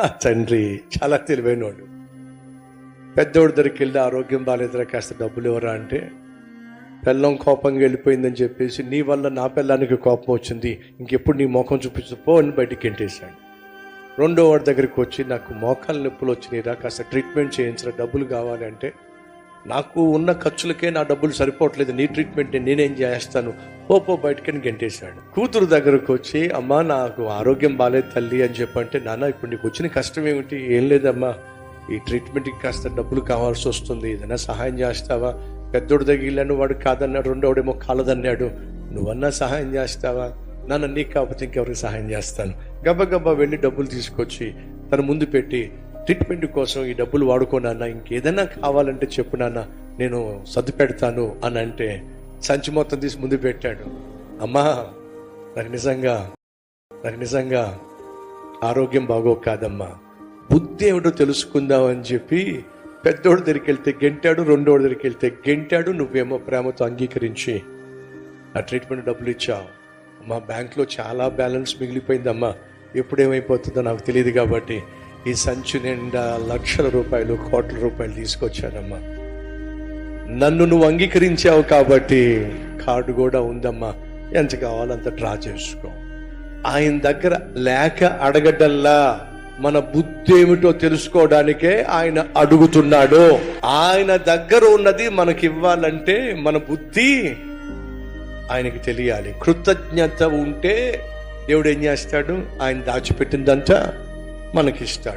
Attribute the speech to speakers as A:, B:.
A: ఆ తండ్రి చాలా తెలివైనవాడు. పెద్దోడి దగ్గరికి వెళ్ళి ఆరోగ్యం బాగాలేదురా కాస్త డబ్బులు ఇవ్వరా అంటే, పెళ్ళం కోపంగా వెళ్ళిపోయిందని చెప్పేసి నీ వల్ల నా పెళ్ళానికి కోపం వచ్చింది, ఇంకెప్పుడు నీ మోఖం చూపించపో అని బయటికి ఎంటేశాడు. రెండో వాడి దగ్గరికి వచ్చి నాకు మోకాలు నొప్పులు వచ్చినాయిరా కాస్త ట్రీట్మెంట్ చేయించరా డబ్బులు కావాలి అంటే, నాకు ఉన్న ఖర్చులకే నా డబ్బులు సరిపోవట్లేదు, నీ ట్రీట్మెంట్ నేనేం చేస్తాను, పో బయటకని గెంటేశాడు. కూతురు దగ్గరకు వచ్చి అమ్మా నాకు ఆరోగ్యం బాగాలేదు తల్లి అని చెప్పంటే, నాన్న ఇప్పుడు నీకు వచ్చిన కష్టం ఏమిటి? ఏం లేదమ్మా, ఈ ట్రీట్మెంట్కి కాస్త డబ్బులు కావాల్సి వస్తుంది, ఏదైనా సహాయం చేస్తావా? పెద్దోడు తగిలాను, వాడు కాదన్నాడు, రెండోడేమో కాలదన్నాడు, నువ్వన్నా సహాయం చేస్తావా? నాన్న నీకు కాకపోతే ఇంకెవరికి సహాయం చేస్తాను. గబగబా వెళ్ళి డబ్బులు తీసుకొచ్చి తన ముందు పెట్టి, ట్రీట్మెంట్ కోసం ఈ డబ్బులు వాడుకోనన్నా, ఇంకేదైనా కావాలంటే చెప్పు నాన్న నేను సర్దు పెడతాను అని అంటే సంచి మొత్తం తీసి ముందు పెట్టాడు. అమ్మా నాకు నిజంగా ఆరోగ్యం బాగో కాదమ్మా, బుద్ధి ఏమిటో తెలుసుకుందాం అని చెప్పి పెద్దోడి దగ్గరికి వెళ్తే గెంటాడు, రెండోడి దగ్గరికి వెళ్తే గెంటాడు. నువ్వేమో ప్రేమతో అంగీకరించి ఆ ట్రీట్మెంట్ డబ్బులు ఇచ్చావు. మా బ్యాంక్లో చాలా బ్యాలెన్స్ మిగిలిపోయిందమ్మా, ఎప్పుడేమైపోతుందో నాకు తెలియదు కాబట్టి ఈ సంచి నిండా లక్షల రూపాయలు, కోట్ల రూపాయలు తీసుకొచ్చానమ్మా. నన్ను నువ్వు అంగీకరించావు కాబట్టి కార్డు కూడా ఉందమ్మా, ఎంత కావాలంత డ్రా చేసుకో. ఆయన దగ్గర లేక అడగటల్లా మన బుద్ధి ఏమిటో తెలుసుకోవడానికే ఆయన అడుగుతున్నాడు. ఆయన దగ్గర ఉన్నది మనకి ఇవ్వాలంటే మన బుద్ధి ఆయనకి తెలియాలి. కృతజ్ఞత ఉంటే దేవుడు ఏం చేస్తాడు? ఆయన దాచిపెట్టిందంతా మనకిస్తాడు.